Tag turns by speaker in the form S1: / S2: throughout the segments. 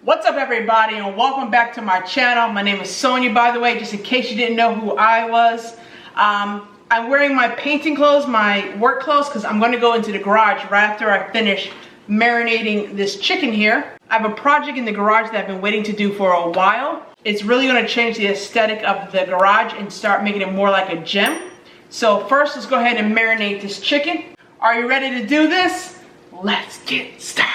S1: What's up, everybody, and welcome back to my channel. My name is Sonya, by the way, just in case you didn't know who I was. I'm wearing my painting clothes, my work clothes, because I'm going to go into the garage right after I finish marinating this chicken here. I have a project in the garage that I've been waiting to do for a while. It's really going to change the aesthetic of the garage and start making it more like a gym. So first, let's go ahead and marinate this chicken. Are you ready to do this? Let's get started.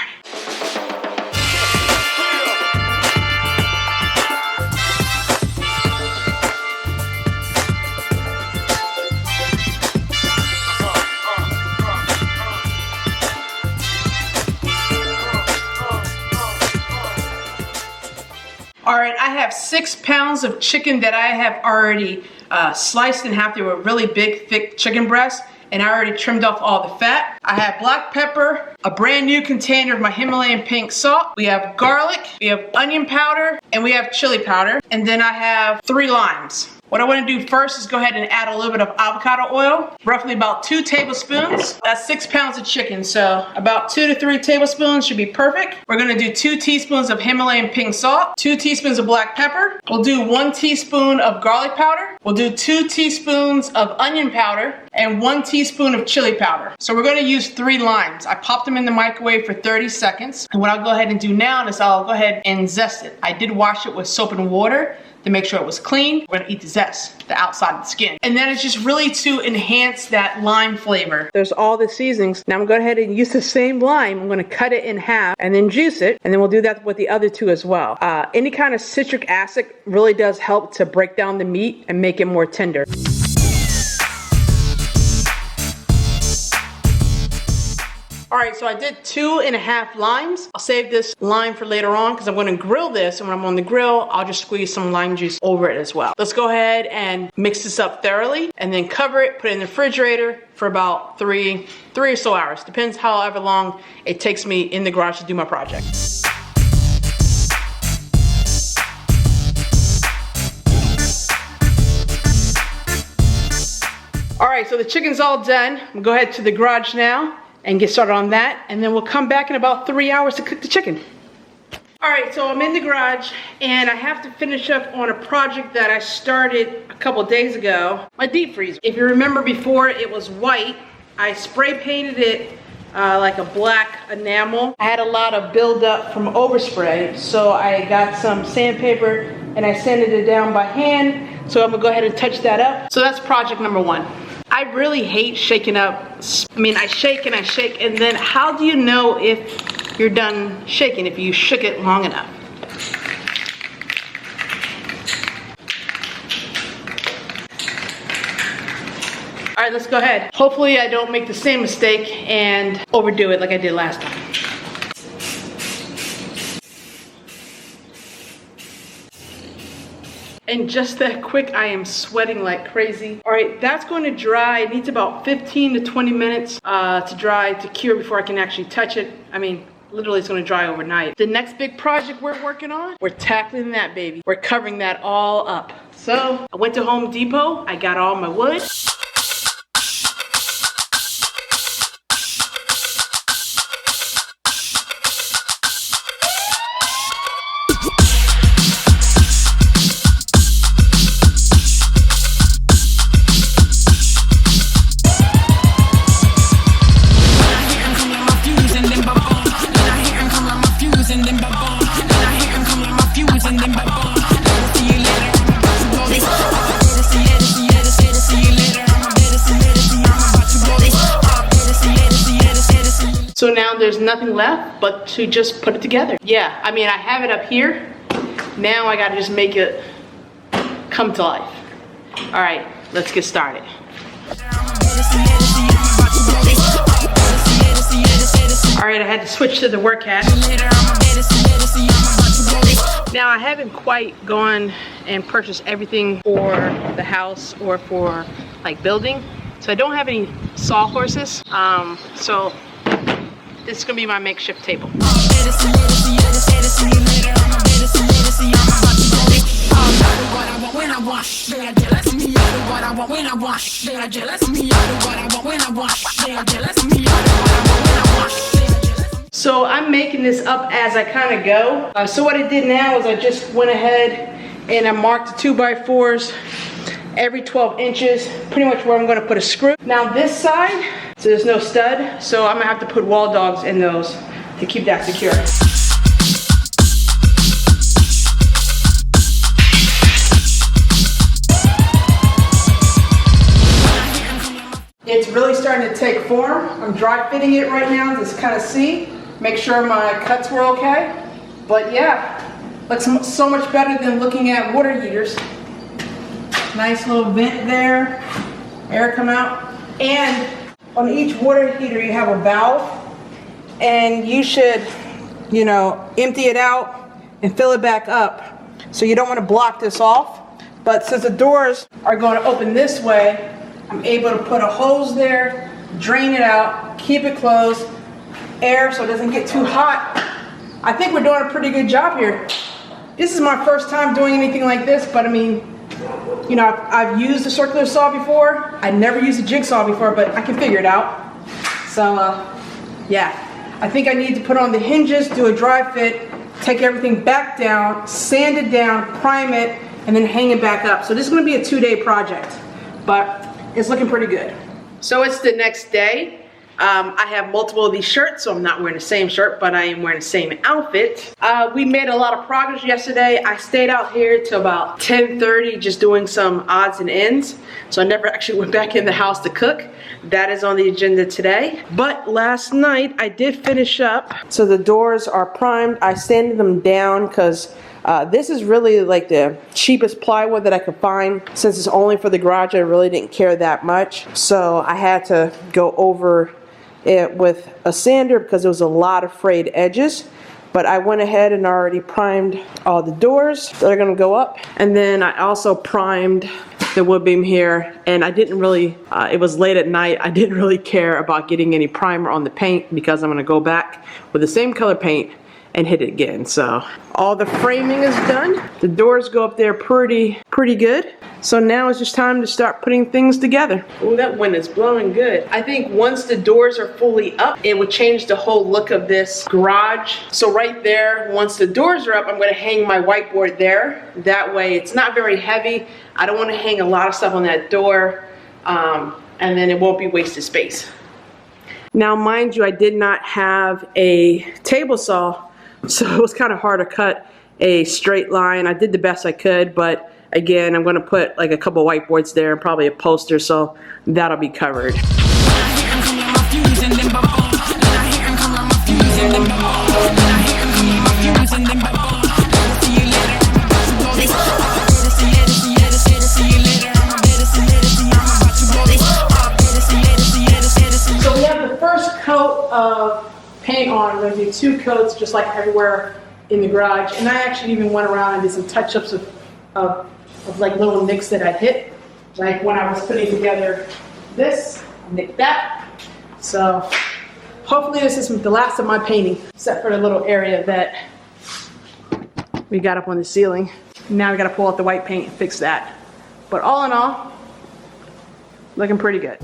S1: Alright, I have 6 pounds of chicken that I have already sliced in half. They were really big, thick chicken breasts, and I already trimmed off all the fat. I have black pepper, a brand new container of my Himalayan pink salt. We have garlic, we have onion powder, and we have chili powder. And then I have 3 limes. What I want to do first is go ahead and add a little bit of avocado oil, roughly about 2 tablespoons. That's 6 pounds of chicken, so about 2 to 3 tablespoons should be perfect. We're going to do 2 teaspoons of Himalayan pink salt, 2 teaspoons of black pepper. We'll do 1 teaspoon of garlic powder. We'll do 2 teaspoons of onion powder and 1 teaspoon of chili powder. So we're going to use 3 limes. I popped them in the microwave for 30 seconds. And what I'll go ahead and do now is I'll go ahead and zest it. I did wash it with soap and water to make sure it was clean. We're gonna eat the zest, the outside of the skin. And then it's just really to enhance that lime flavor. There's all the seasonings. Now I'm gonna go ahead and use the same lime. I'm gonna cut it in half and then juice it. And then we'll do that with the other 2 as well. Any kind of citric acid really does help to break down the meat and make it more tender. Alright, so I did 2.5 limes. I'll save this lime for later on because I'm going to grill this, and when I'm on the grill, I'll just squeeze some lime juice over it as well. Let's go ahead and mix this up thoroughly and then cover it, put it in the refrigerator for about 3 or so hours. Depends however long it takes me in the garage to do my project. Alright, so the chicken's all done. I'm going to go ahead to the garage now and get started on that, and then we'll come back in about 3 hours to cook the chicken. Alright, so I'm in the garage and I have to finish up on a project that I started a couple days ago. My deep freezer. If you remember before, it was white. I spray painted it like a black enamel. I had a lot of buildup from overspray, so I got some sandpaper and I sanded it down by hand. So I'm gonna go ahead and touch that up. So that's project number 1. I really hate shaking up. I mean, I shake, and then how do you know if you're done shaking if you shook it long enough? All right, let's go ahead. Hopefully I don't make the same mistake and overdo it like I did last time. And just that quick, I am sweating like crazy. All right, that's going to dry. It needs about 15 to 20 minutes to dry, to cure before I can actually touch it. I mean, literally it's going to dry overnight. The next big project we're working on, we're tackling that baby. We're covering that all up. So I went to Home Depot. I got all my wood. So now there's nothing left but to just put it together. Yeah, I mean, I have it up here. Now I gotta just make it come to life. All right, let's get started. All right, I had to switch to the work hat. Now I haven't quite gone and purchased everything for the house or for like building. So I don't have any sawhorses. So this is gonna be my makeshift table. So I'm making this up as I kind of go. So what I did now is I just went ahead and I marked the 2x4s every 12 inches, pretty much where I'm going to put a screw. Now this side, so there's no stud, so I'm going to have to put wall dogs in those to keep that secure. It's really starting to take form. I'm dry fitting it right now, just kind of see, make sure my cuts were okay. But yeah, looks so much better than looking at water heaters. Nice little vent there, air come out. And on each water heater you have a valve, and you should, you know, empty it out and fill it back up. So you don't want to block this off. But since the doors are going to open this way, I'm able to put a hose there, drain it out, keep it closed, air so it doesn't get too hot. I think we're doing a pretty good job here. This is my first time doing anything like this, but I mean, you know, I've used a circular saw before. I never used a jigsaw before, but I can figure it out. So yeah, I think I need to put on the hinges, do a dry fit, take everything back down, sand it down, prime it, and then hang it back up. So this is going to be a 2-day project, but it's looking pretty good. So it's the next day. I have multiple of these shirts, so I'm not wearing the same shirt, but I am wearing the same outfit. We made a lot of progress yesterday. I stayed out here till about 10:30 just doing some odds and ends. So I never actually went back in the house to cook. That is on the agenda today. But last night I did finish up. So the doors are primed. I sanded them down because this is really like the cheapest plywood that I could find. Since it's only for the garage, I really didn't care that much. So I had to go over it with a sander because there was a lot of frayed edges. But I went ahead and already primed all the doors that are going to go up. And then I also primed the wood beam here. And I didn't really, it was late at night, I didn't really care about getting any primer on the paint because I'm going to go back with the same color paint and hit it again. So all the framing is done. The doors go up there pretty good. So now it's just time to start putting things together. Oh, that wind is blowing good. I think once the doors are fully up, it would change the whole look of this garage. So right there, once the doors are up, I'm gonna hang my whiteboard there. That way it's not very heavy. I don't wanna hang a lot of stuff on that door, and then it won't be wasted space. Now, mind you, I did not have a table saw, so it was kind of hard to cut a straight line. I did the best I could, but again, I'm going to put like a couple whiteboards there and probably a poster, so that'll be covered. So we have the first coat of paint on. We're going to do 2 coats just like everywhere in the garage. And I actually even went around and did some touch-ups of like little nicks that I hit. Like when I was putting together this, I nicked that. So hopefully this isn't the last of my painting, except for the little area that we got up on the ceiling. Now we got to pull out the white paint and fix that. But all in all, looking pretty good.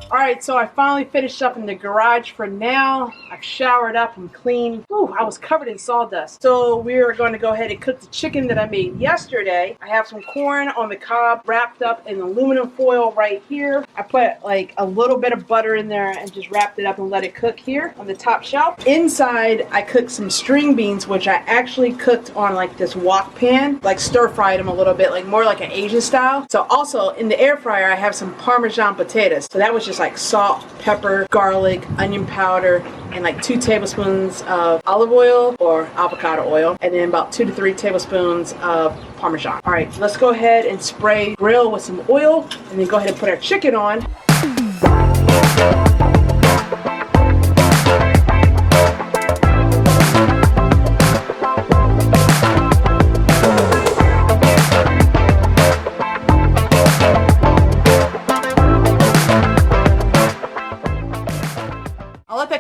S1: Alright, so I finally finished up in the garage for now. I've showered up and cleaned. Ooh, I was covered in sawdust. So we're going to go ahead and cook the chicken that I made yesterday. I have some corn on the cob wrapped up in aluminum foil right here. I put like a little bit of butter in there and just wrapped it up and let it cook here on the top shelf. Inside, I cooked some string beans, which I actually cooked on like this wok pan, like stir fried them a little bit, like more like an Asian style. So also in the air fryer, I have some Parmesan potatoes. So that was just like salt, pepper, garlic, onion powder, and like 2 tablespoons of olive oil or avocado oil, and then about 2 to 3 tablespoons of Parmesan. All right, let's go ahead and spray grill with some oil, and then go ahead and put our chicken on.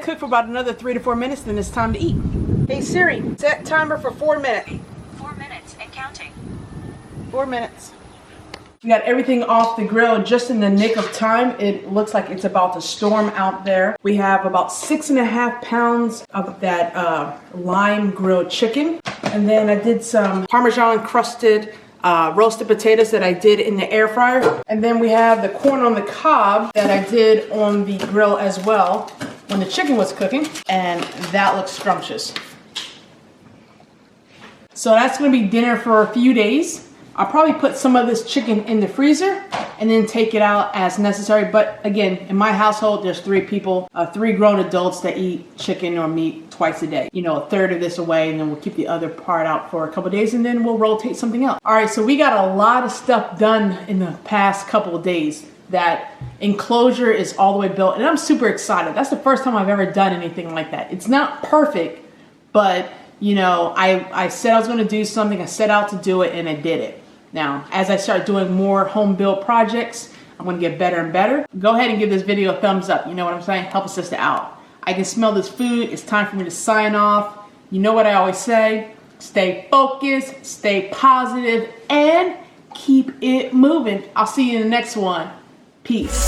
S1: Cook for about another 3 to 4 minutes, then it's time to eat. Hey Siri, set timer for 4 minutes.
S2: 4 minutes and counting.
S1: 4 minutes. We got everything off the grill just in the nick of time. It looks like it's about to storm out there. We have about 6.5 pounds of that lime grilled chicken. And then I did some Parmesan crusted roasted potatoes that I did in the air fryer. And then we have the corn on the cob that I did on the grill as well when the chicken was cooking. And that looks scrumptious. So that's gonna be dinner for a few days. I'll probably put some of this chicken in the freezer and then take it out as necessary. But again, in my household, there's 3 people, 3 grown adults that eat chicken or meat twice a day. You know, a third of this away, and then we'll keep the other part out for a couple days, and then we'll rotate something else. All right, so we got a lot of stuff done in the past couple of days. That enclosure is all the way built, and I'm super excited. That's the first time I've ever done anything like that. It's not perfect, but you know, I said I was gonna do something, I set out to do it, and I did it. Now, as I start doing more home build projects, I'm gonna get better and better. Go ahead and give this video a thumbs up. You know what I'm saying? Help a sister out. I can smell this food. It's time for me to sign off. You know what I always say? Stay focused, stay positive, and keep it moving. I'll see you in the next one. Peace.